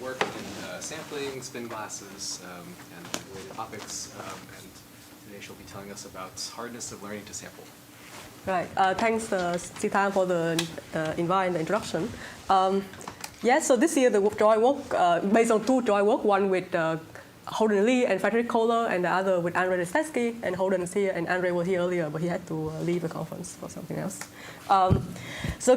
work in sampling, spin glasses, and related topics. And today she'll be telling us about hardness of learning to sample. Right. Thanks, Sitan, for the invite and the introduction. Yes, so this year the joint work, based on two joint work, one with Holden Lee and Frederick Kohler, and the other with Andrei Listetsky. And Holden is here, and Andrei was here earlier, but he had to leave the conference for something else. So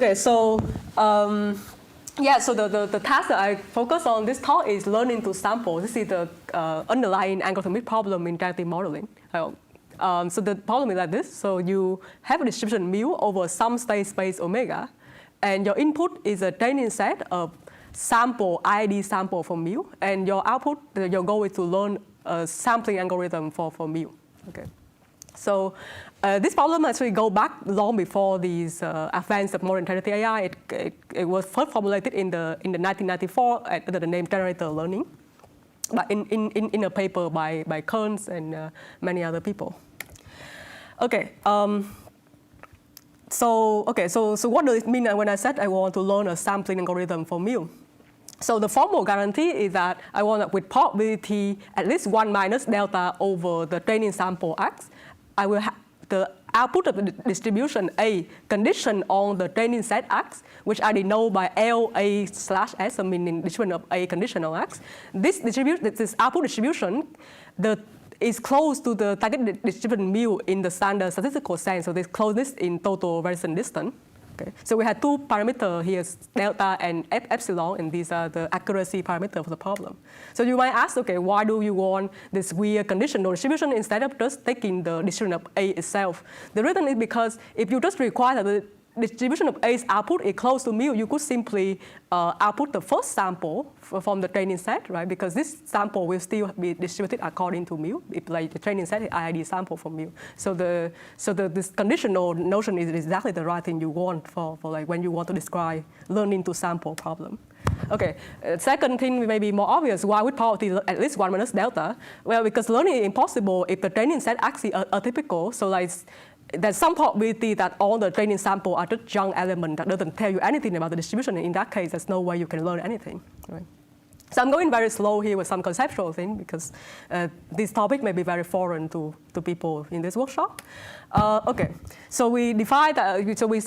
the task that I focus on this talk is learning to sample. This is the underlying algorithmic problem in generative modeling. So the problem is like this. So you have a distribution mu over some state space omega, and your input is a training set of sample, i.i.d. sample for mu, and your output, your goal is to learn a sampling algorithm for mu. Okay. So this problem actually goes back long before these advanced of modern generative AI. It was first formulated in the 1994 under the name generative learning, but in a paper by Kearns and many other people. Okay. So what does it mean when I said I want to learn a sampling algorithm for mu? So the formal guarantee is that I want, with probability at least 1 minus delta over the training sample x, I will have the output of the distribution A conditioned on the training set x, which I denote by LA/S, meaning distribution of A conditional on x. This output distribution is close to the target distribution mu in the standard statistical sense. So this closeness in total variation distance. Okay. So we have two parameters here, delta and epsilon, and these are the accuracy parameters of the problem. So you might ask, okay, why do you want this weird conditional distribution instead of just taking the distribution of A itself? The reason is because if you just require that the distribution of A's output is close to mu, you could simply output the first sample from the training set, right? Because this sample will still be distributed according to mu. If like the training set is i.i.d. sample from mu. So this conditional notion is exactly the right thing you want for like when you want to describe learning to sample problem. Okay, second thing may be more obvious. Why would probability at least 1 minus delta? Well, because learning is impossible if the training set actually atypical. So like there's some probability that all the training sample are just junk element that doesn't tell you anything about the distribution. And in that case, there's no way you can learn anything. Right? So I'm going very slow here with some conceptual thing because this topic may be very foreign to people in this workshop. Okay, so we define that. So we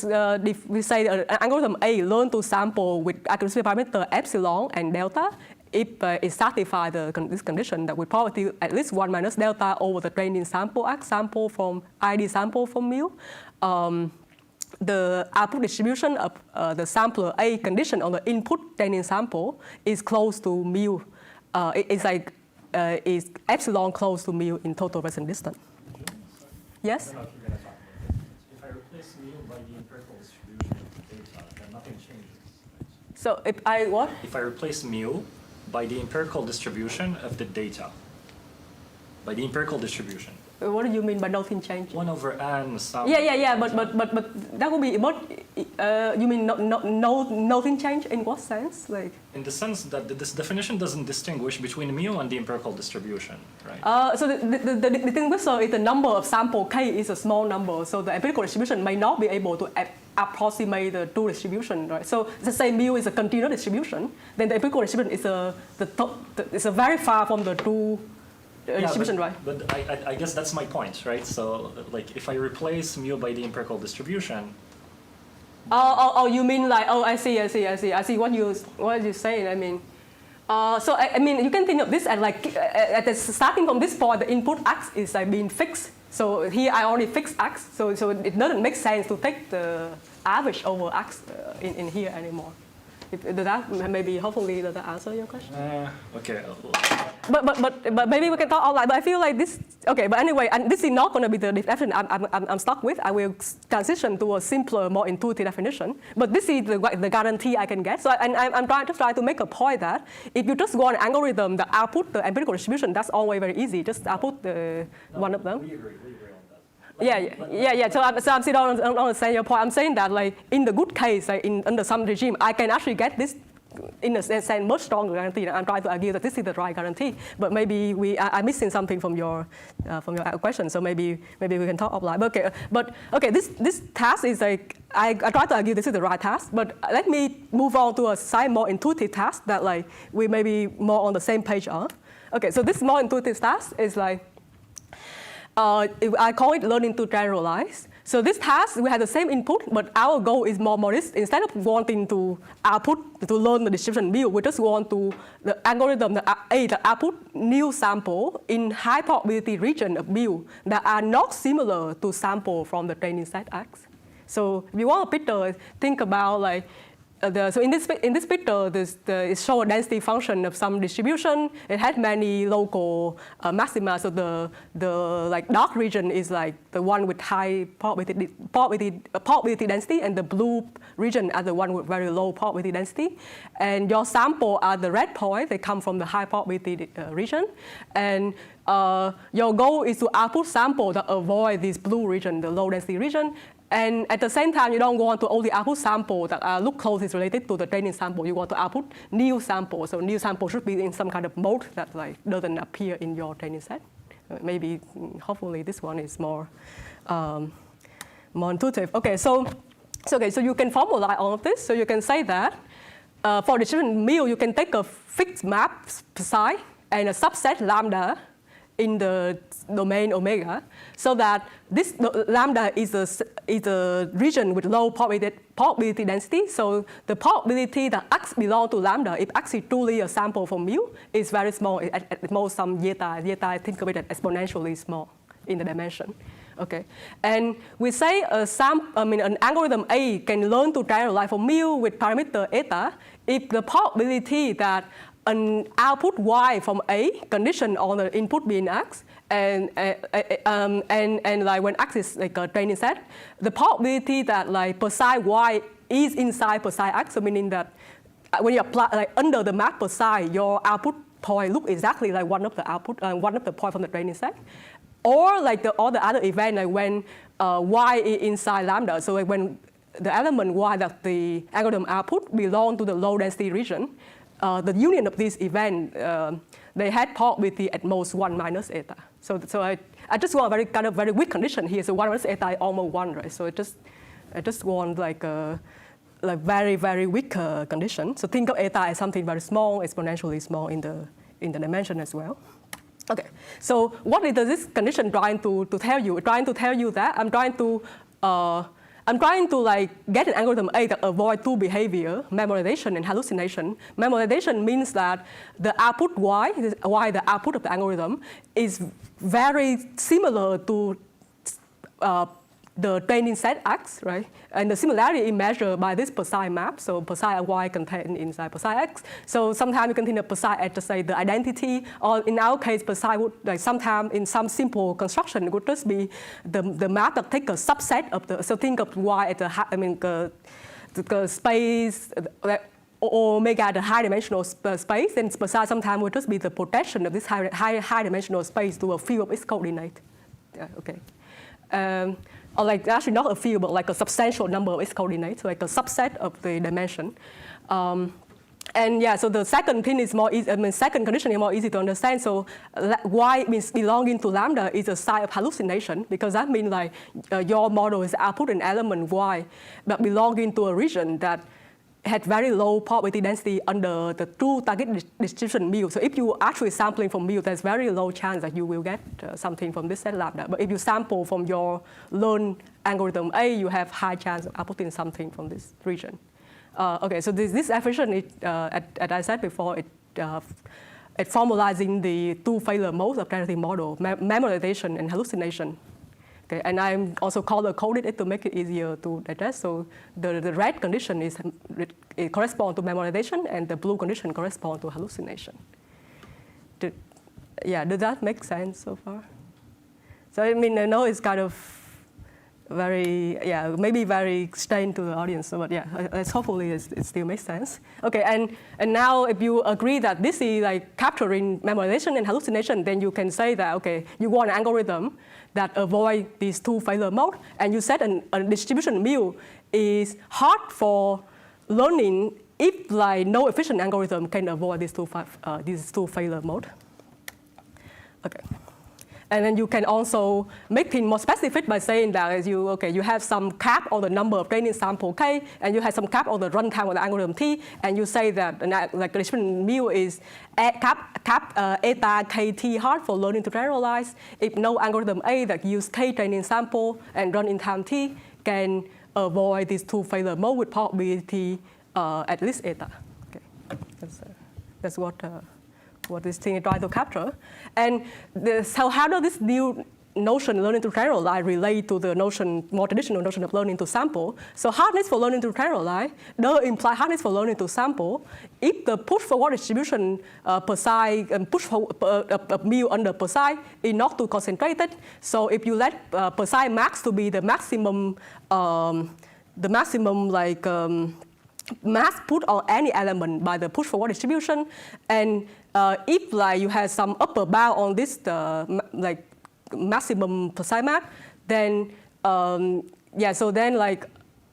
say an algorithm A learn to sample with accuracy parameter epsilon and delta if it satisfies this condition that with probability at least 1 minus delta over the training sample x sample from i.i.d. sample from mu. The output distribution of the sampler A condition on the input training sample is close to mu. Is epsilon close to mu in total variation distance. Yes? I don't know if you're going to talk about this. If I replace mu by the empirical distribution of the data, then nothing changes. So if I what? If I replace mu by the empirical distribution of the data, by the empirical distribution. What do you mean by nothing changes? 1 over n sum. Yeah. But that would be. But you mean nothing change in what sense? Like. In the sense that this definition doesn't distinguish between mu and the empirical distribution, right? So the distinguisher is the number of sample k is a small number. So the empirical distribution may not be able to approximate the two distribution, right? So let's say mu is a continuous distribution, then the empirical distribution is a very far from the two. Distribution, right? But I guess that's my point, right? So, like, if I replace mu by the empirical distribution. Oh, you mean like? Oh, I see what you're saying. I mean, so I mean, you can think of this as like starting from this point, the input x is like being fixed. So here I already fixed x. So it doesn't make sense to take the average over x in here anymore. Does that maybe hopefully does that answer your question? Okay. But maybe we can talk online. But I feel like this. Okay. But anyway, and this is not going to be the definition I'm stuck with. I will transition to a simpler, more intuitive definition. But this is the guarantee I can get. So I'm trying to make a point that if you just go on an algorithm that output the empirical distribution, that's always very easy. Just output one of them. We agree on that. Yeah. So I'm still on the same point. I'm saying that like in the good case, like under some regime, I can actually get this in a sense, much stronger guarantee. I'm trying to argue that this is the right guarantee, but maybe I'm missing something from your question. So maybe we can talk offline. But okay, this task is like I try to argue this is the right task. But let me move on to a slightly more intuitive task that like we may be more on the same page on. Okay, so this more intuitive task is like I call it learning to generalize. So this task, we have the same input, but our goal is more modest. Instead of wanting to learn the distribution mu, we just want the algorithm, the output new sample in high probability region of mu that are not similar to sample from the training set X. So if you want a picture, think about like, so in this picture, it shows a density function of some distribution. It has many local maxima. So the like dark region is like the one with high probability density, and the blue region are the one with very low probability density. And your sample are the red points. They come from the high probability region. And your goal is to output sample that avoid this blue region, the low density region. And at the same time, you don't want to only output sample that look closely related to the training sample. You want to output new sample. So new sample should be in some kind of mode that like doesn't appear in your training set. Maybe, hopefully, this one is more intuitive. Okay, so you can formalize all of this. So you can say that for distribution mu, you can take a fixed map psi and a subset lambda in the domain omega, so that this lambda is a region with low probability density. So the probability that X belongs to lambda, if X is truly a sample from mu, is very small, at most some zeta. Zeta, I think of it as exponentially small in the dimension. Okay, and we say an algorithm A can learn to generalize from mu with parameter eta if the probability that an output y from A condition on the input being X, and like when X is like a training set, the probability that like psi y is inside psi X, so meaning that when you apply like under the map psi, your output point look exactly like one of the point from the training set, or like all the other event like when y is inside lambda, so like when the element y that the algorithm output belong to the low density region. The union of this event, they had probability at most 1 minus eta. So I just want a very weak condition here. So 1 minus eta is almost 1, right? So I just want like a very, very weak condition. So think of eta as something very small, exponentially small in the dimension as well. Okay, so what is this condition trying to tell you? Trying to tell you that I'm trying to like get an algorithm A that avoid two behavior, memorization and hallucination. Memorization means that the output y, the output of the algorithm, is very similar to the training set X, right? And the similarity is measured by this psi map. So psi y contained inside psi X. So sometimes you can think of psi as just say the identity, or in our case, psi would like sometimes in some simple construction it would just be the map that take a subset of the. So think of y at the space. Omega the high-dimensional space, and psi sometimes would just be the projection of this high-dimensional space to a field of its coordinate. Yeah, okay. Or like actually not a field, but like a substantial number of its coordinates, so like a subset of the dimension. And yeah, so the second thing is more easy. Second condition is more easy to understand. So y means belonging to lambda is a sign of hallucination, because that means like your model is output an element y, but belonging to a region that had very low probability density under the true target distribution mu. So if you actually sampling from mu, there's very low chance that you will get something from this set lambda. But if you sample from your learn algorithm A, you have high chance of outputting something from this region. Okay, so this definition, as I said before, it formalizing the two failure modes of generative model, memorization and hallucination. Okay, and I'm also color-coded it to make it easier to digest. So the red condition it corresponds to memorization, and the blue condition corresponds to hallucination. Does that make sense so far? So I mean, I know it's kind of very, maybe very strange to the audience. So, but hopefully it still makes sense. Okay, and now if you agree that this is like capturing memorization and hallucination, then you can say that, okay, you want an algorithm that avoid these two failure modes, and you set a distribution mu is hard for learning if like no efficient algorithm can avoid these two failure mode. Okay. And then you can also make things more specific by saying that you have some cap on the number of training sample K, and you have some cap on the runtime of the algorithm T, and you say that like the distribution mu is cap eta KT hard for learning to generalize. If no algorithm A that use K training sample and run in time T can avoid these two failure mode with probability at least eta. Okay, that's what this thing is trying to capture. And so how does this new notion, learning to generalize, relate to the notion, more traditional notion of learning to sample? So hardness for learning to generalize does imply hardness for learning to sample if the push-forward distribution per psi and mu under per psi is not too concentrated. So if you let per psi max to be the maximum mass put on any element by the push-forward distribution, and if like you have some upper bound on this like maximum per psi max, then so then like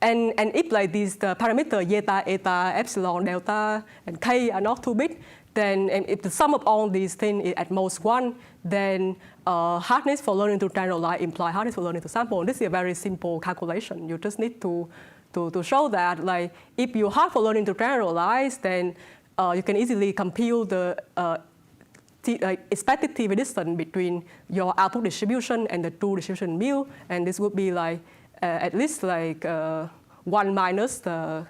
and if like these the parameter zeta, eta, epsilon, delta, and k are not too big, then and if the sum of all these things is at most 1, then hardness for learning to generalize imply hardness for learning to sample. And this is a very simple calculation. You just need to show that like if you hard for learning to generalize, then you can easily compute the expected TV distance between your output distribution and the two distribution mu, and this would be like at least like 1 minus the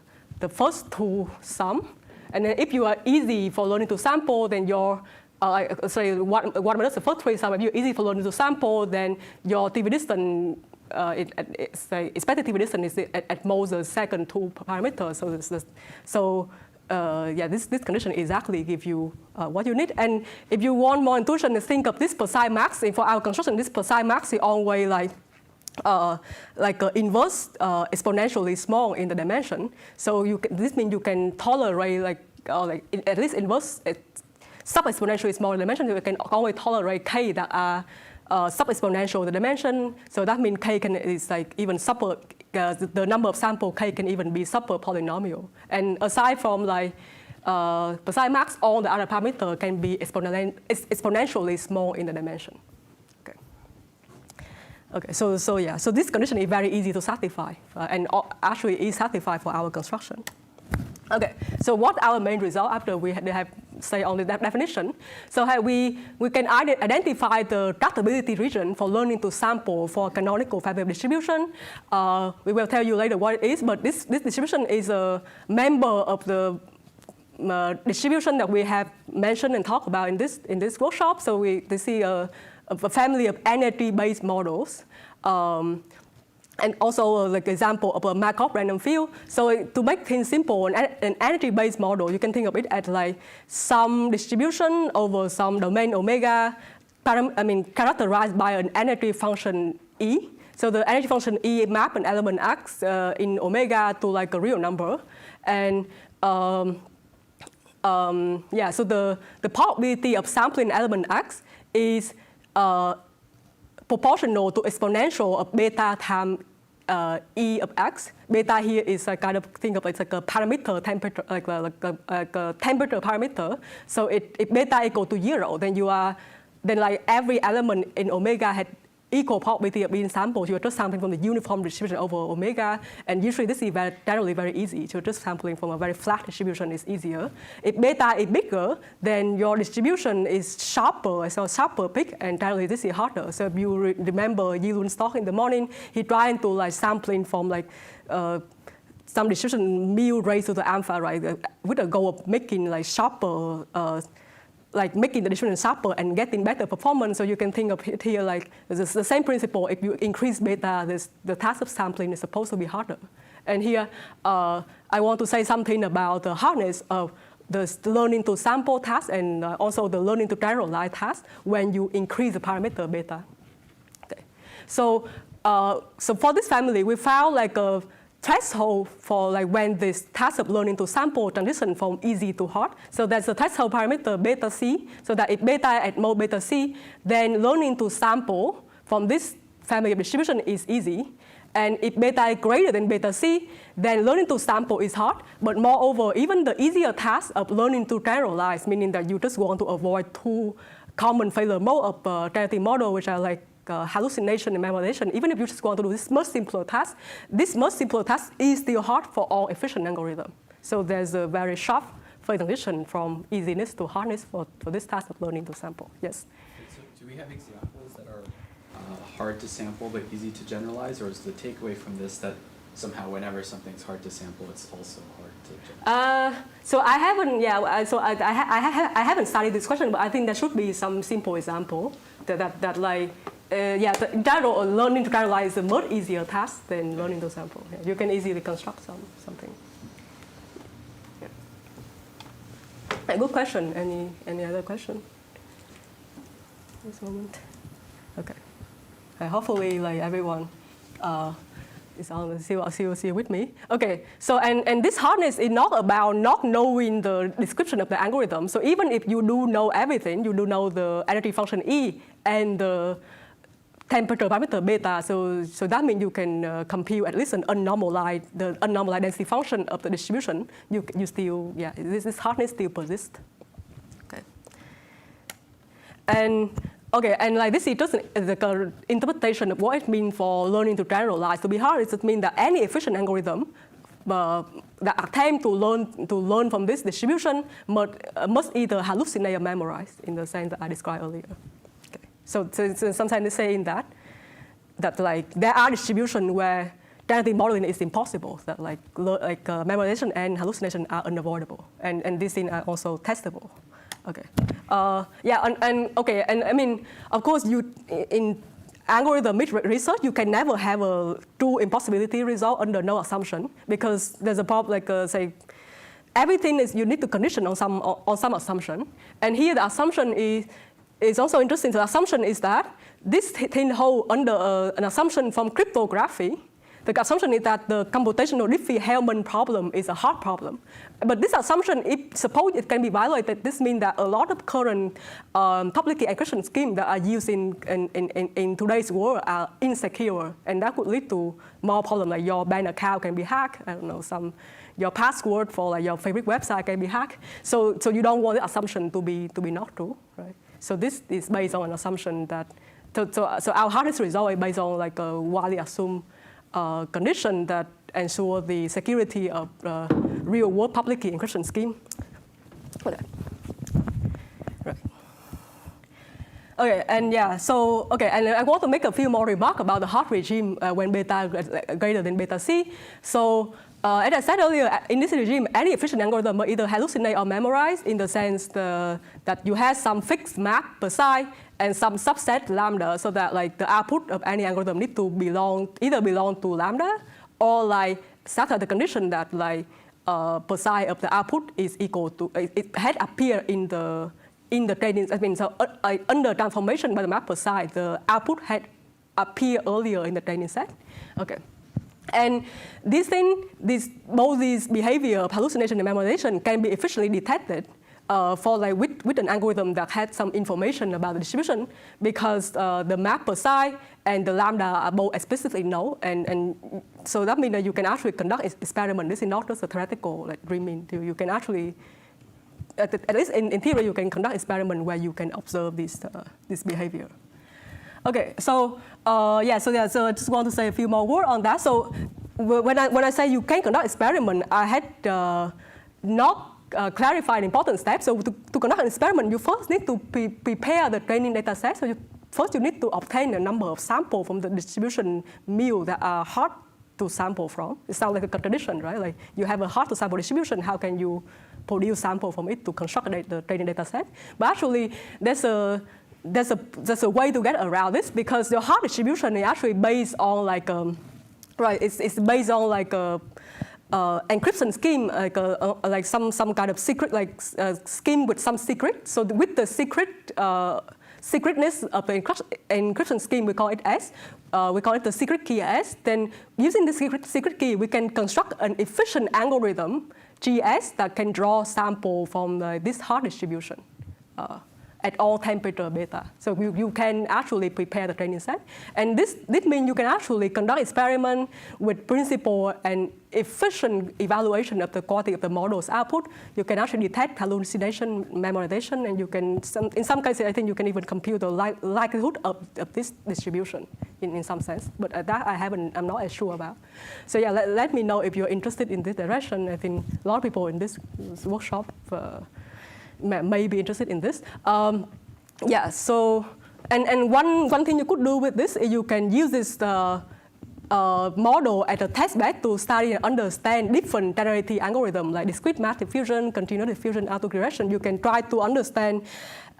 first two sum. And then if you are easy for learning to sample, then your one minus the first three sum. If you're easy for learning to sample, then your TV distance expected TV distance is at most the second two parameters. This condition exactly gives you what you need. And if you want more intuition, think of this per psi max. And for our construction, this per psi max is always like inverse exponentially small in the dimension. So this means you can tolerate at least inverse sub-exponentially small in the dimension. You can always tolerate k that are sub-exponential the dimension. So that means k is like even the number of sample k can even be super polynomial. And aside from like per psi max, all the other parameters can be exponentially small in the dimension. Okay, so this condition is very easy to satisfy, and actually is satisfied for our construction. Okay, so what our main result after we have say only that definition? So we can identify the tractability region for learning to sample for canonical family of distribution. We will tell you later what it is, but this distribution is a member of the distribution that we have mentioned and talked about in this workshop. So they see a family of energy-based models. And also like example of a Markov random field. So to make things simple, an energy-based model, you can think of it as like some distribution over some domain omega, characterized by an energy function E. So the energy function E map an element x in omega to like a real number. And so the probability of sampling element x is proportional to exponential of beta times E of x. Beta here is a kind of think of it like a parameter temperature, like a temperature parameter. So if beta equal to 0, then like every element in omega had equal probability of being sampled. You are just sampling from the uniform distribution over omega, and usually this is generally very easy. So just sampling from a very flat distribution is easier. If beta is bigger, then your distribution is sharper, so sharper peak, and generally this is harder. So if you remember Yi-Lun's talk in the morning, he trying to like sampling from like some distribution mu raised to the alpha, right, with the goal of making like sharper. Like making the distribution sharper and getting better performance. So you can think of it here like the same principle. If you increase beta, the task of sampling is supposed to be harder. And here, I want to say something about the hardness of the learning to sample task and also the learning to generalize task when you increase the parameter beta. Okay. So for this family, we found like a threshold for like when this task of learning to sample transition from easy to hard. So that's the threshold parameter beta c. So that if beta at mode beta c, then learning to sample from this family of distribution is easy. And if beta is greater than beta C, then learning to sample is hard. But moreover, even the easier task of learning to generalize, meaning that you just want to avoid two common failure mode of generative model, which are like hallucination and memorization, even if you just want to do this much simpler task, this much simpler task is still hard for all efficient algorithm. So there's a very sharp transition from easiness to hardness for this task of learning to sample. Yes? So do we have examples that are hard to sample but easy to generalize, or is the takeaway from this that somehow whenever something's hard to sample, it's also hard to generalize? So I haven't, I haven't studied this question, but I think there should be some simple example that like, in general, learning to generalize is a much easier task than learning to sample. Yeah, you can easily construct something. Yeah. A good question. Any other question? This moment. Okay. Hopefully, like everyone is on still with me. Okay. So and this hardness is not about not knowing the description of the algorithm. So even if you do know everything, you do know the energy function E and the temperature parameter beta. So that means you can compute at least the unnormalized density function of the distribution. You still this hardness still persists. Okay. And like this is just the interpretation of what it means for learning to generalize. To be hard, it means that any efficient algorithm that attempt to learn from this distribution must either hallucinate or memorize in the sense that I described earlier. Okay. So sometimes they say in that like there are distributions where generative modeling is impossible. That like memorization and hallucination are unavoidable, and these things are also testable. Okay. And I mean, of course, in algorithmic research, you can never have a true impossibility result under no assumption, because there's a problem like say everything is you need to condition on some assumption, and here the assumption is also interesting. The assumption is that this thing holds under an assumption from cryptography. The assumption is that the computational Diffie-Hellman problem is a hard problem. But this assumption, if suppose it can be violated, this means that a lot of current public key encryption schemes that are used in today's world are insecure, and that could lead to more problems, like your bank account can be hacked, I don't know, your password for like your favorite website can be hacked. So you don't want the assumption to be not true, right? So this is based on an assumption that, so our hardest result is based on like a widely assumed condition that ensure the security of real-world public key encryption scheme. Okay. Right. Okay, and and I want to make a few more remarks about the hard regime when beta greater than beta C. So as I said earlier, in this regime, any efficient algorithm will either hallucinate or memorize, in the sense that you have some fixed map per psi and some subset lambda, so that like the output of any algorithm need to either belong to lambda, or like satisfy the condition that like per psi of the output is equal to it had appeared in the training. I mean, so under transformation by the map per psi, the output had appeared earlier in the training set. Okay. And both these behavior of hallucination and memorization can be efficiently detected for like with an algorithm that had some information about the distribution, because the map per psi and the lambda are both explicitly known, and so that means that you can actually conduct experiment. This is not just a theoretical like dreaming. You can actually, at least in theory, you can conduct experiment where you can observe this behavior. Okay, so so I just want to say a few more words on that. So when I say you can conduct experiment, I had not clarified important steps. So to conduct an experiment, you first need to prepare the training data set. So first you need to obtain a number of samples from the distribution mu that are hard to sample from. It sounds like a contradiction, right? Like you have a hard to sample distribution, how can you produce sample from it to construct the training data set? But actually, there's a way to get around this, because the hard distribution is actually based on like it's based on like a encryption scheme, like some kind of secret, like scheme with some secret. So with the secretness of the encryption scheme, we call it S. We call it the secret key S. Then using the secret key, we can construct an efficient algorithm, GS, that can draw sample from this hard distribution. at all temperature beta. So you can actually prepare the training set. And this means you can actually conduct experiment with principal and efficient evaluation of the quality of the model's output. You can actually detect hallucination, memorization, and you can, in some cases, I think you can even compute the likelihood of this distribution in some sense. But that I'm not as sure about. So yeah, let me know if you're interested in this direction. I think a lot of people in this workshop may be interested in this. Yeah, so, and one thing you could do with this is you can use this model as a testbed to study and understand different generative algorithms like discrete math diffusion, continuous diffusion, autocorrection. You can try to understand,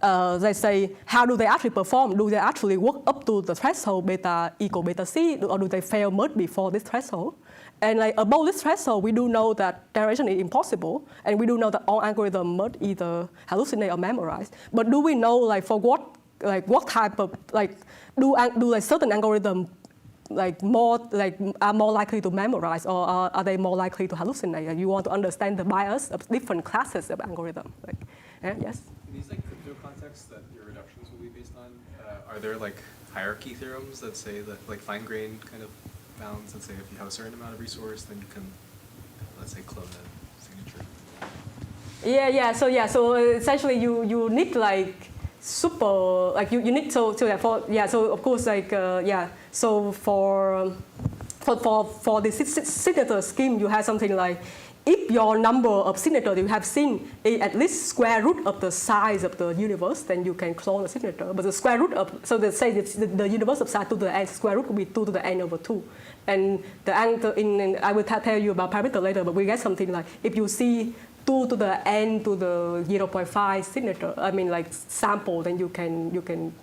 let's say, how do they actually perform? Do they actually work up to the threshold beta equal beta c, or do they fail much before this threshold? And like above this threshold, we do know that generation is impossible, and we do know that all algorithms must either hallucinate or memorize. But do we know like for what type of do like certain algorithms are more likely to memorize, or are they more likely to hallucinate? And you want to understand the bias of different classes of algorithms. Yes. In these crypto contexts that your reductions will be based on, are there hierarchy theorems that say that fine-grained kind of bounds that say if you have a certain amount of resource, then you can, let's say, clone a signature? So essentially you need super, you need so of course so for the signature scheme, you have something like, if your number of signatures you have seen is at least square root of the size of the universe, then you can clone a signature. But the square root of, so they say the universe of size 2 to the n, square root will be 2 to the n over 2. And the answer I will tell you about parameter later, but we get something like, if you see 2 to the n to the 0.5 signature, sample, then you can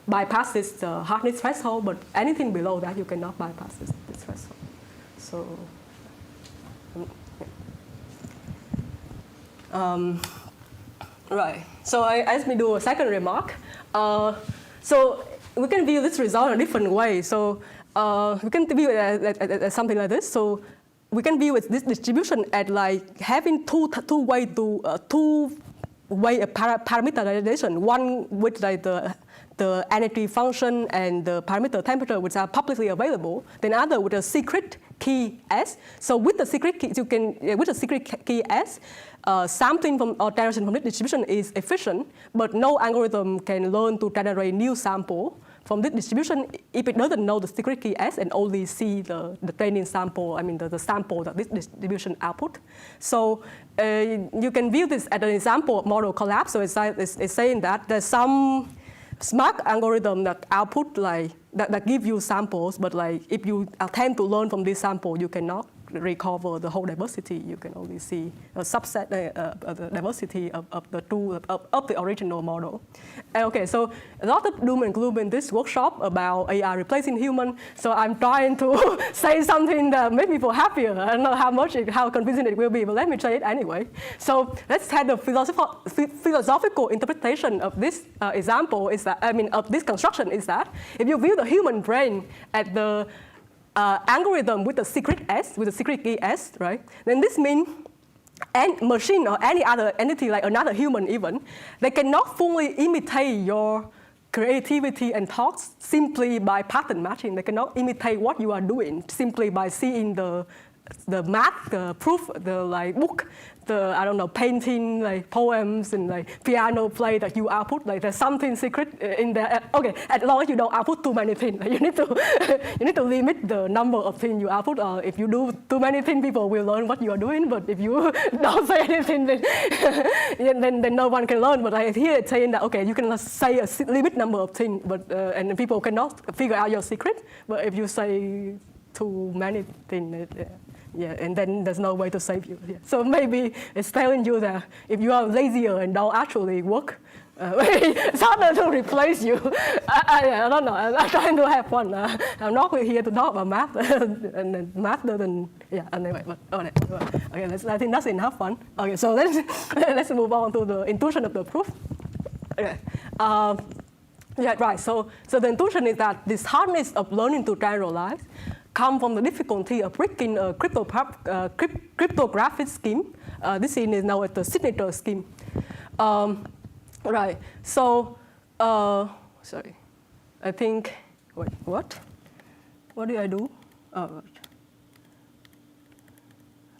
bypass this hardness threshold, but anything below that you cannot bypass this threshold. So. Right. So let me do a second remark. So we can view this result in a different way. So we can view it as something like this. So we can view this distribution as having two-way parameterization. One with the energy function and the parameter temperature, which are publicly available. Then other with a secret key S. So with the secret key, with the secret key S, sampling from or generation from this distribution is efficient, but no algorithm can learn to generate new sample from this distribution if it doesn't know the secret key S and only see the training sample, the sample that this distribution output. So you can view this as an example of model collapse. So it's saying that there's some smart algorithm that output that give you samples, but if you attempt to learn from this sample, you cannot recover the whole diversity. You can only see a subset of the diversity of the original model. Okay, so a lot of doom and gloom in this workshop about AI replacing human. So I'm trying to say something that makes people happier. I don't know how convincing it will be, but let me say it anyway. So let's have the philosophical interpretation of this example is that, of this construction is that if you view the human brain at the algorithm with the secret S, with the secret key S, right? Then this means any machine or any other entity, like another human even, they cannot fully imitate your creativity and thoughts simply by pattern matching. They cannot imitate what you are doing simply by seeing the math, the proof, the book, the painting, poems and piano play that you output. There's something secret in there. Okay, as long as you don't output too many things, you need to limit the number of things you output. If you do too many things, people will learn what you are doing. But if you don't say anything, then no one can learn. But here it's saying that okay, you can say a limit number of things, but and people cannot figure out your secret. But if you say too many things. And then there's no way to save you. Yeah. So maybe it's telling you that if you are lazier and don't actually work, it's harder to replace you. I don't know. I'm trying to have fun. I'm not here to talk about math, and math doesn't. Yeah. Anyway, but okay. I think that's enough fun. Okay. So let's move on to the intuition of the proof. Okay. Yeah. Right. So the intuition is that this hardness of learning to generalize come from the difficulty of breaking a cryptographic scheme. This is now at the signature scheme. Right. So, sorry. I think, wait, what? What did I do? Oh, right.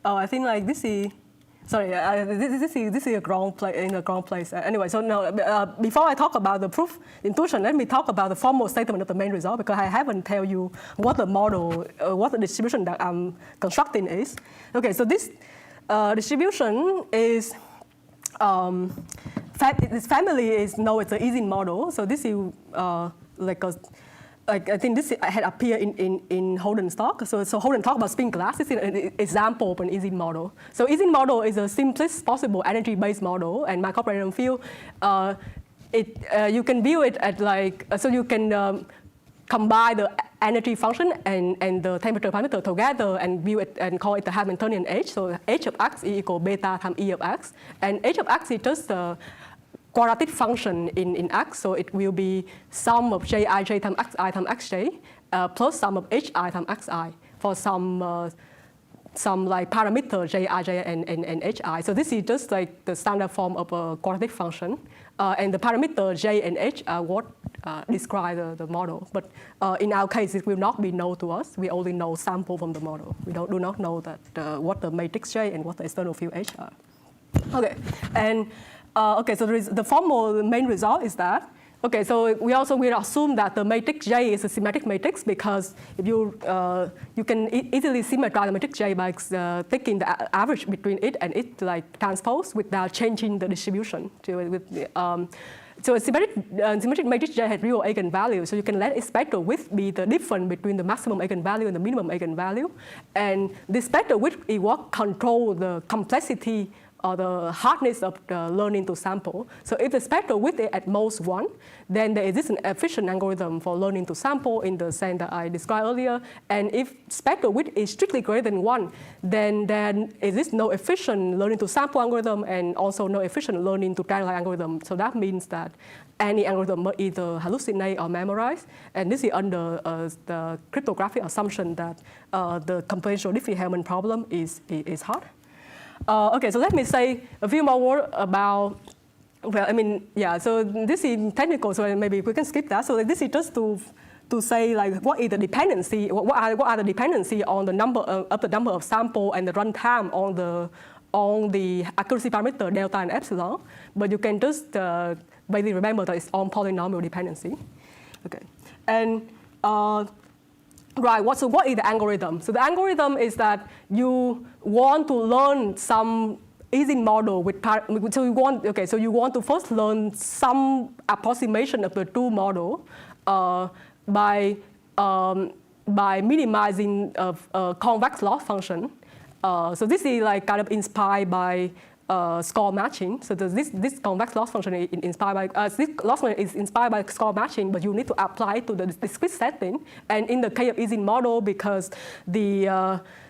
Oh, I think like this is, sorry, this is a wrong place, in a wrong place. Anyway, so now, before I talk about the proof intuition, let me talk about the formal statement of the main result, because I haven't tell you what the model, what the distribution that I'm constructing is. Okay, so this distribution is, this family is known as the Ising model. So this is I think this had appeared in Holden's talk. So Holden talked about spin glass. This is an example of an Ising model. So Ising model is the simplest possible energy-based model, and my corporate field, you can view it at like, so you can combine the energy function and the temperature parameter together and view it and call it the Hamiltonian H. So H of x is equal beta times E of x, and H of x is just the quadratic function in x, so it will be sum of jij times xi times xj plus sum of hi times xi for some like parameter jij and hi. So this is just like the standard form of a quadratic function, and the parameter j and h are what describe the model. But in our case, it will not be known to us. We only know sample from the model. We do not know that what the matrix j and what the external field h are. Okay, and okay, so the formal main result is that, okay, so we also will assume that the matrix J is a symmetric matrix, because if you can easily symmetrize the matrix J by taking the average between it and its like transpose without changing the distribution. So a symmetric matrix J has real eigenvalue, so you can let its spectral width be the difference between the maximum eigenvalue and the minimum eigenvalue, and the spectral width is what controls the complexity or the hardness of the learning to sample. So if the spectral width is at most 1, then there exists an efficient algorithm for learning to sample in the sense that I described earlier. And if spectral width is strictly greater than 1, then there exists no efficient learning to sample algorithm and also no efficient learning to generalize algorithm. So that means that any algorithm must either hallucinate or memorize. And this is under the cryptographic assumption that the computational Diffie-Hellman problem is hard. Okay, so let me say a few more words about, well, I mean, yeah, so this is technical, so maybe we can skip that. So this is just to say like what is the dependency, what are the dependency on the number of sample and the runtime on the accuracy parameter delta and epsilon, but you can just basically remember that it's on polynomial dependency. Okay, and right, so what is the algorithm? So the algorithm is that you want to learn some Ising model with, so you want to first learn some approximation of the two model by minimizing a convex loss function. So this is like kind of inspired by score matching. So this convex loss function is inspired by this loss function is inspired by score matching, but you need to apply it to the discrete setting. And in the case of Ising model, because the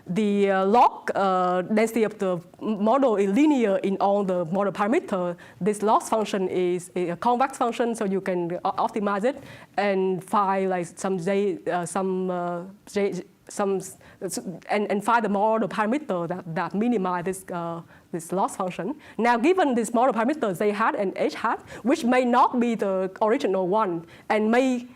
log density of the model is linear in all the model parameter, this loss function is a convex function, so you can optimize it and find like and find the model parameter that minimize this loss function. Now, given this model parameters Z hat and H hat, which may not be the original one and may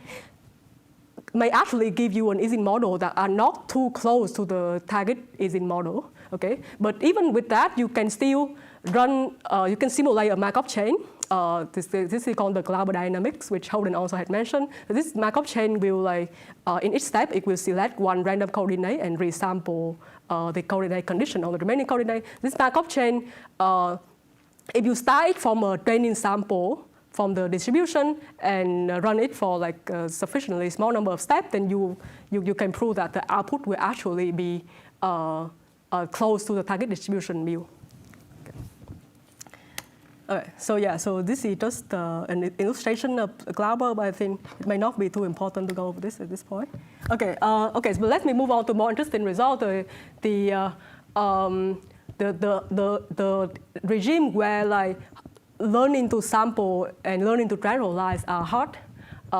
actually give you an Ising model that are not too close to the target Ising model. Okay, but even with that, you can still run. You can simulate a Markov chain. This is called the Glauber dynamics, which Holden also had mentioned. This Markov chain will like in each step it will select one random coordinate and resample the coordinate condition on the remaining coordinate. This Markov chain, if you start from a training sample from the distribution and run it for like a sufficiently small number of steps, then you can prove that the output will actually be close to the target distribution mu. Okay. Okay, so yeah, so this is just an illustration of Glauber, but I think it may not be too important to go over this at this point. Okay, okay, so let me move on to more interesting result. The regime where like learning to sample and learning to generalize are hard.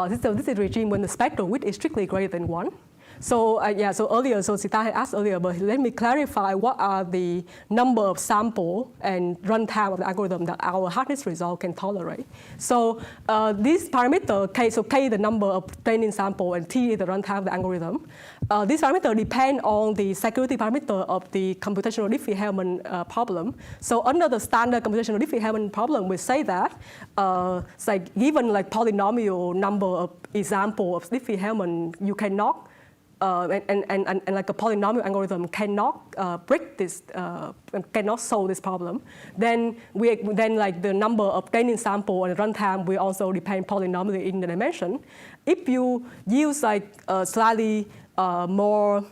This is a regime when the spectral width is strictly greater than 1. So so earlier, so Sita had asked earlier, but let me clarify what are the number of sample and runtime of the algorithm that our hardness result can tolerate. So this parameter, K, so K the number of training sample and T is the runtime of the algorithm. This parameter depend on the security parameter of the computational Diffie-Hellman problem. So under the standard computational Diffie-Hellman problem, we say that it's like given like polynomial number of example of Diffie-Hellman, you cannot and like a polynomial algorithm cannot break this, cannot solve this problem. Then like the number of training sample and runtime will also depend polynomially in the dimension. If you use like a slightly more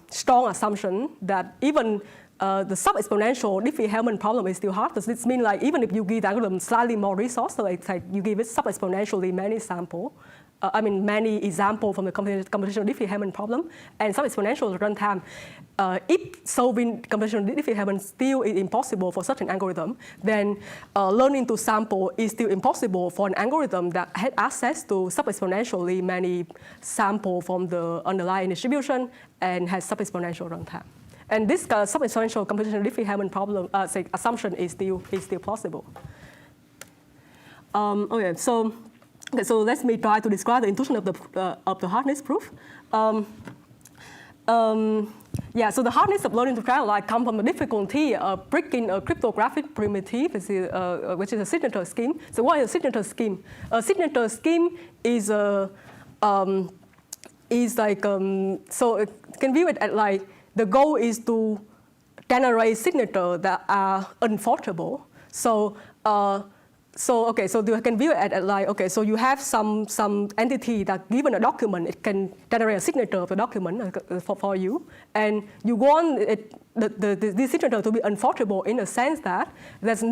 strong assumption that even the sub-exponential Diffie-Hellman problem is still hard. Does this mean like even if you give the algorithm slightly more resources, so it's like you give it sub-exponentially many sample, many examples from the computational Diffie-Hellman problem and sub-exponential runtime. If solving computational Diffie-Hellman still is impossible for such an algorithm, then learning to sample is still impossible for an algorithm that has access to sub-exponentially many samples from the underlying distribution and has sub-exponential runtime. And this sub-exponential computational Diffie-Hellman problem assumption is still plausible. So let me try to describe the intuition of the hardness proof. So the hardness of learning to generalize comes from the difficulty of breaking a cryptographic primitive, which is a signature scheme. So what is a signature scheme? A signature scheme is so it can view it as like the goal is to generate signatures that are unforgeable. So you can view it as like, okay, so you have some entity that given a document, it can generate a signature of the document for you, and you want this signature to be unforgeable in the sense that there's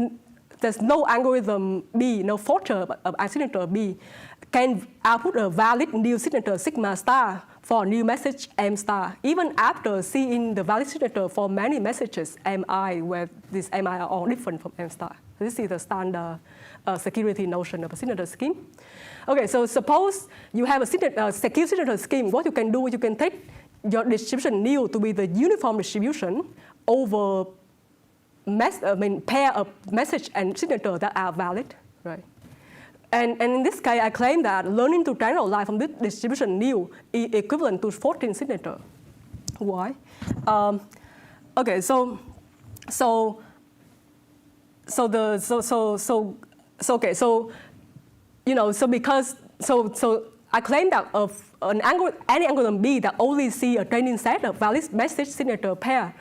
no algorithm B, no forger of a signature B can output a valid new signature sigma star for a new message m star, even after seeing the valid signature for many messages mi, where these mi are all different from m star. This is the standard security notion of a signature scheme. Okay, so suppose you have a secure signature scheme. What you can do is you can take your distribution nu to be the uniform distribution over pair of message and signature that are valid, right? And in this case, I claim that learning to generalize from this distribution nu is equivalent to 14 signature. Why? I claim that of any algorithm B that only see a training set of valid message signature pair,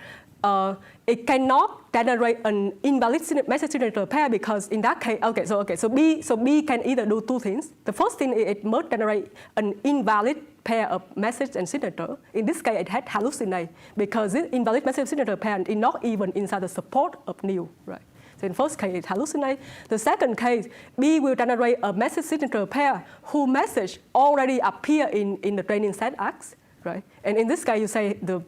it cannot generate an invalid message signature pair because in that case, so B can either do two things. The first thing is it must generate an invalid pair of message and signature. In this case, it had hallucinate because this invalid message signature pair is not even inside the support of nu, right? So in the first case, it hallucinates. The second case, B will generate a message signature pair whose message already appear in the training set X, right? And in this case, you say the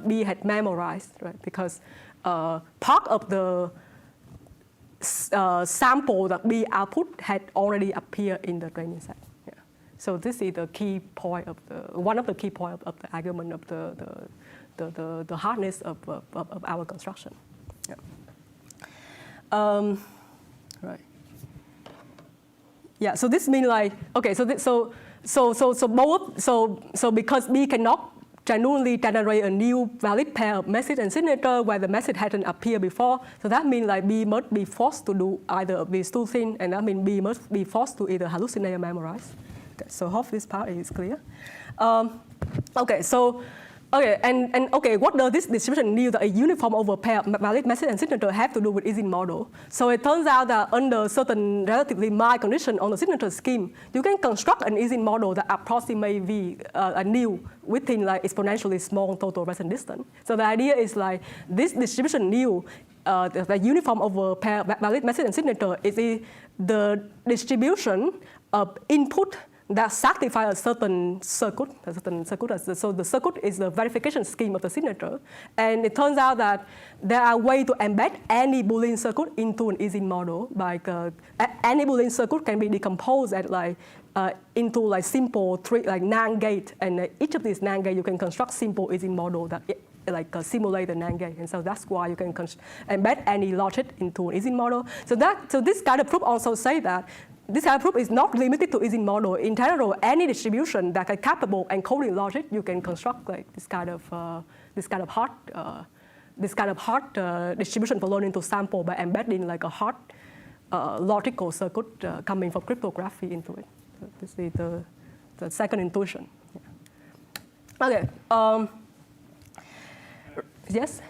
B had memorized, right? Because part of the sample that B output had already appeared in the training set. Yeah. So this is the key point of one of the key points of the argument of the hardness of our construction. Yeah. Right. Yeah. So this means like okay. So because B cannot genuinely generate a new valid pair of message and signature where the message hadn't appeared before, so that means like B must be forced to do either of these two things, and that means B must be forced to either hallucinate or memorize. Okay. So hope this part is clear. What does this distribution nu that a uniform over pair of valid message and signature have to do with Ising model? So it turns out that under certain relatively mild condition on the signature scheme, you can construct an Ising model that approximates a nu within like exponentially small total resonance distance. So the idea is like this distribution nu, the uniform over pair of valid message and signature is the distribution of input that satisfy a certain circuit. So the circuit is the verification scheme of the signature. And it turns out that there are ways to embed any Boolean circuit into an Ising model. Like any Boolean circuit can be decomposed at into like simple NAND gate. And each of these NAND gate you can construct simple Ising model that simulate the NAND gate. And so that's why you can embed any logic into an Ising model. So this kind of proof also say that this kind of proof is not limited to Ising model. In general, any distribution that is capable encoding logic, you can construct this kind of hard distribution for learning to sample by embedding like a hard logical circuit coming from cryptography into it. So this is the second intuition. Yeah. Okay. Yes.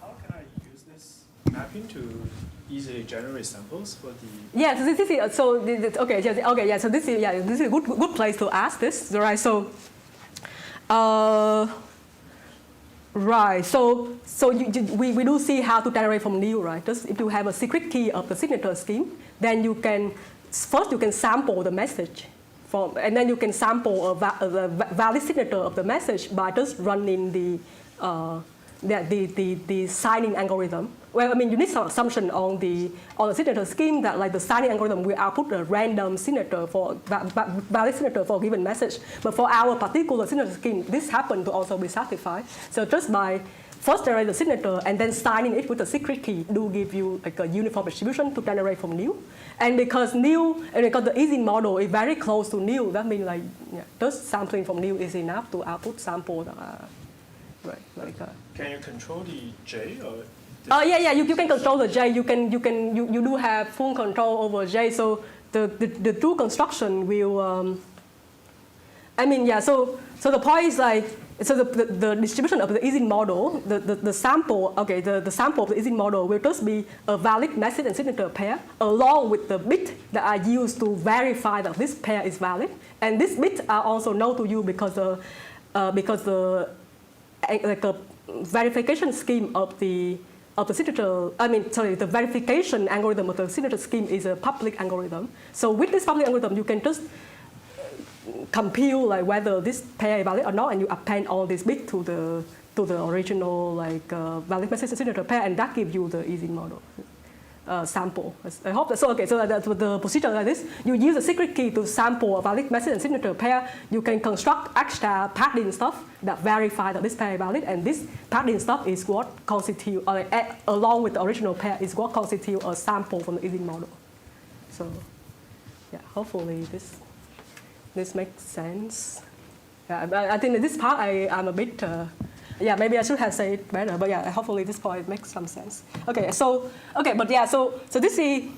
How can I use this mapping to easily generate samples for the? Yeah, so this is okay. Yeah, so this is a good place to ask this, right? So, right. So we do see how to generate from nil, right? Just if you have a secret key of the signature scheme, then you can sample the message from, and then you can sample the valid signature of the message by just running the signing algorithm. Well, I mean, you need some assumption on the signature scheme that like the signing algorithm will output a random signature for valid signature for a given message. But for our particular signature scheme, this happens to also be satisfied. So just by first generate the signature and then signing it with a secret key do give you like a uniform distribution to generate from nil. And because the Ising model is very close to nil, that means like just sampling from nil is enough to output sample that are right. Can you control the J or? Yeah. You can control the J. You do have full control over J. So the true construction will. So the point is like the distribution of the Ising model, the sample of the Ising model will just be a valid message and signature pair along with the bit that are used to verify that this pair is valid. And these bits are also known to you because the verification scheme of the signature, the verification algorithm of the signature scheme is a public algorithm. So with this public algorithm, you can just compute like whether this pair is valid or not, and you append all these bits to the original valid message and signature pair, and that gives you the Ising model sample. I hope that's so. Okay, so that's the procedure like this. You use a secret key to sample a valid message and signature pair. You can construct extra padding stuff that verify that this pair is valid, and this padding stuff is what constitute, along with the original pair, is what constitute a sample from the Ising model. So, yeah, hopefully this makes sense. Yeah, I think this part I'm a bit. Maybe I should have said it better, but yeah, hopefully this point makes some sense. Okay, so this is,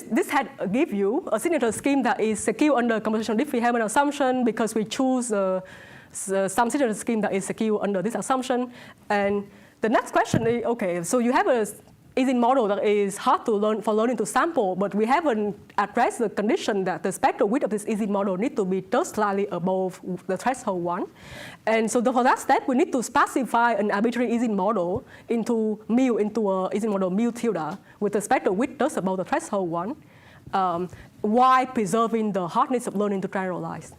this had give you a signature scheme that is secure under computational if we have an assumption because we choose some signature scheme that is secure under this assumption. And the next question is, okay, so you have a Ising model that is hard to learn for learning to sample, but we haven't addressed the condition that the spectral width of this Ising model need to be just slightly above the threshold 1. And so for that step, we need to specify an arbitrary Ising model into a Ising model mu tilde with the spectral width just above the threshold 1, while preserving the hardness of learning to generalize.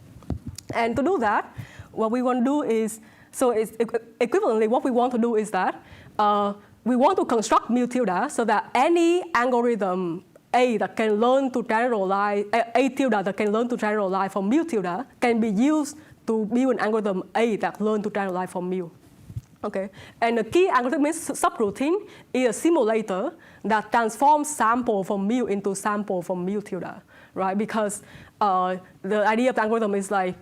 And to do that, what we want to do is, so it's equivalently what we want to do is that we want to construct mu tilde so that any algorithm A that can learn to generalize, A tilde that can learn to generalize from mu tilde can be used to build an algorithm A that learn to generalize from mu. Okay, and the key algorithmic subroutine is a simulator that transforms sample from mu into sample from mu tilde, right? Because the idea of the algorithm is like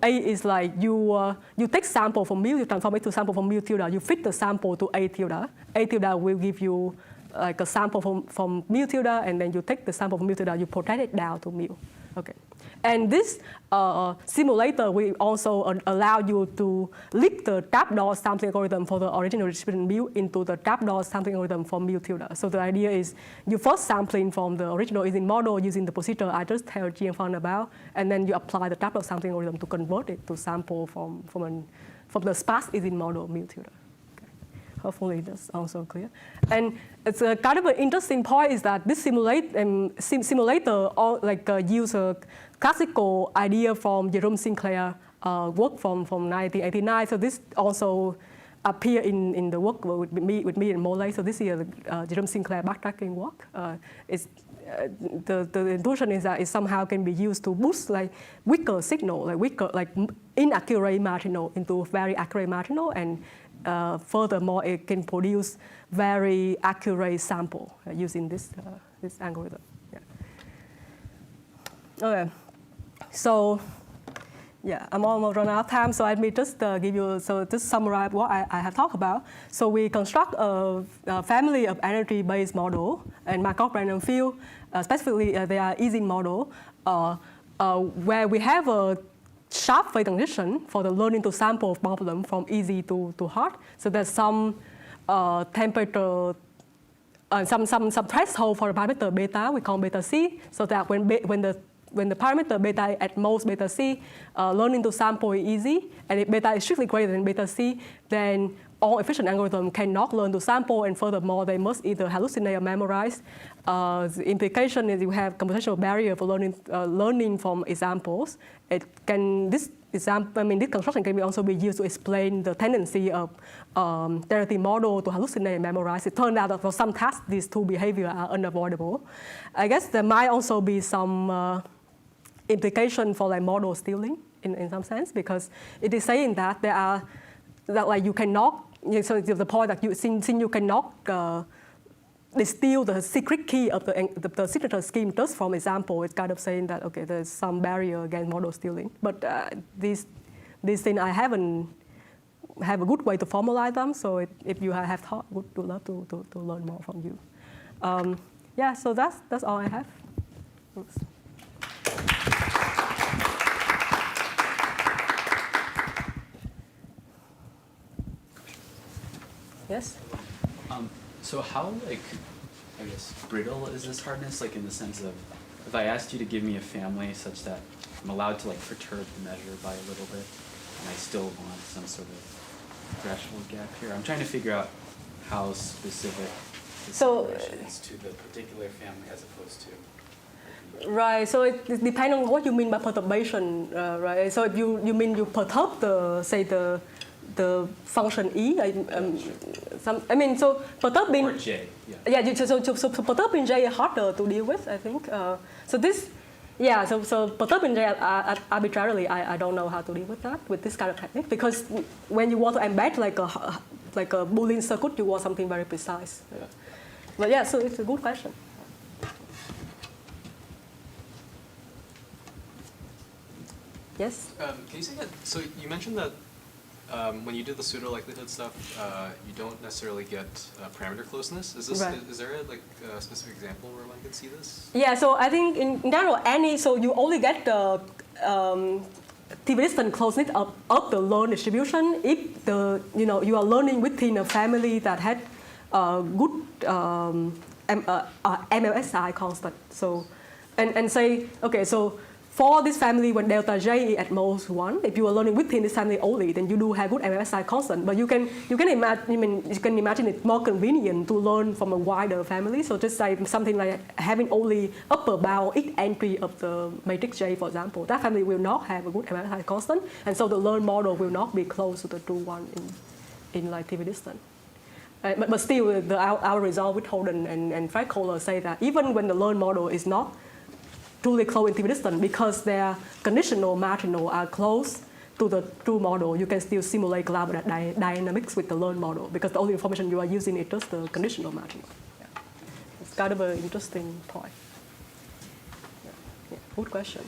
A is like you take sample from mu, you transform it to sample from mu tilde, you fit the sample to A tilde. A tilde will give you like a sample from mu tilde, and then you take the sample from mu tilde, you protect it down to mu. Okay, and this simulator will also allow you to leak the trapdoor sampling algorithm for the original distribution mu into the trapdoor sampling algorithm for mu tilde. So the idea is you first sampling from the original Ising model using the procedure I just told Jianfang about, and then you apply the trapdoor sampling algorithm to convert it to sample from the sparse Ising model mu tilde. Okay. Hopefully that's also clear. And it's a kind of an interesting point is that this simulator use a classical idea from Jerome Sinclair work from 1989. So this also appear in the work with me and Molay. So this is Jerome Sinclair backtracking work. The intuition is that it somehow can be used to boost like weaker signal, like inaccurate marginal into very accurate marginal, and furthermore it can produce very accurate sample using this algorithm. Yeah. Okay, so yeah, I'm almost run out of time, so let me just give you, so just summarize what I have talked about. So we construct a family of energy-based model and Markov random field, specifically they are Ising model, where we have a sharp phase transition for the learning to sample problem from easy to hard. So there's some temperature, some threshold for the parameter beta, we call beta c, so that when the parameter beta at most beta c, learning to sample is easy, and if beta is strictly greater than beta c, then all efficient algorithms cannot learn to sample, and furthermore, they must either hallucinate or memorize. The implication is you have computational barrier for learning from examples. This construction can also be used to explain the tendency of generative model to hallucinate and memorize. It turned out that for some tasks, these two behaviors are unavoidable. I guess there might also be some implication for like model stealing in some sense, because it is saying that there are you cannot. So the point that since you cannot steal the secret key of the signature scheme just from example, it's kind of saying that okay, there's some barrier against model stealing. But these things I haven't have a good way to formalize them. So if you have thought, would love to learn more from you. Yeah, so that's all I have. Thanks. Yes? So how, like, I guess, brittle is this hardness? Like in the sense of, if I asked you to give me a family such that I'm allowed to like perturb the measure by a little bit, and I still want some sort of threshold gap here. I'm trying to figure out how specific the simulation is to the particular family as opposed to. Right, so it depends on what you mean by perturbation, right? So if you mean you perturb the function E, so perturbing. Or J, yeah. Yeah, so perturbing J is harder to deal with, I think. So this, yeah, so perturbing J arbitrarily, I don't know how to deal with that with this kind of technique, because when you want to embed like a Boolean circuit, you want something very precise. Yeah. But yeah, so it's a good question. Yes? Can you say that, so you mentioned that when you do the pseudo likelihood stuff, you don't necessarily get parameter closeness. Is this right. Is there a specific example where one can see this? Yeah, so I think in general, so you only get the t-distant closeness of the learned distribution if you are learning within a family that had good MLSI constant. So and say okay, so for this family, when delta J is at most 1, if you are learning within this family only, then you do have good MLSI constant. But you can imagine it's more convenient to learn from a wider family. So just say something like having only upper bound each entry of the matrix J, for example. That family will not have a good MLSI constant, and so the learned model will not be close to the true one in like TV distant. But still, our result with Holden and Frank Kohler say that even when the learned model is not truly close in TV distant, because their conditional marginal are close to the true model, you can still simulate Glauber dynamics with the learned model, because the only information you are using is just the conditional marginal. Yeah. It's kind of an interesting point. Yeah. Yeah. Good question.